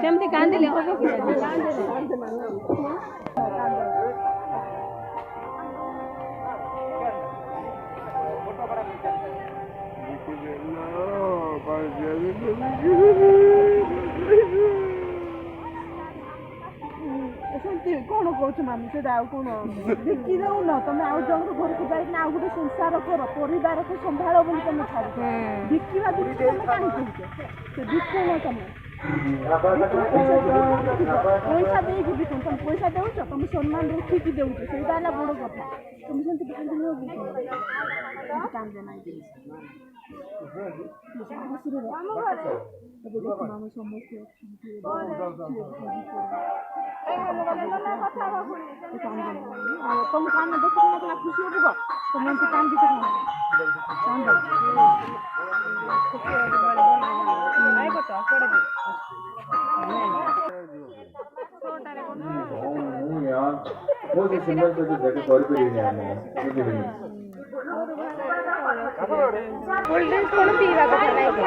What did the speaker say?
ସେମିତି କାନ୍ଦିଲେ ସେମିତି କଣ କହୁଛ ମାମି ସେଟା ଆଉ କଣ ବିକି ଦଉନ ତମେ ଆଉ ଜଣଙ୍କ ଘରକୁ ଯାଇକିନା ଆଉ ଗୋଟେ ସଂସାର କର ପରିବାରକୁ ସମ୍ଭାଳ ବୋଲି ତମେ ଛାଡୁଛ ବିକିବା ତମେ କାହିଁକି କହୁଛ ସେ ବିକୁନ ତମେ ପଇସା ଦେଇକି ବିକୁନ ତମେ ପଇସା ଦଉଛ ତମେ ସମ୍ମାନ ରଖିକି ଦଉଛ ସେଇଟା ହେଲା ବଡ କଥା ତମେ ସେମିତି କାନ୍ଦିଲେ କାନ୍ଦେ ନାହିଁ ଆମେ ସମସ୍ତେ ତମ କାମ ଦେଖିକିନା ଖୁସି ହବ ତମେ ଏମିତି କାନ୍ଦିଛ କଣ ପିଇବା କଣ ହେଲା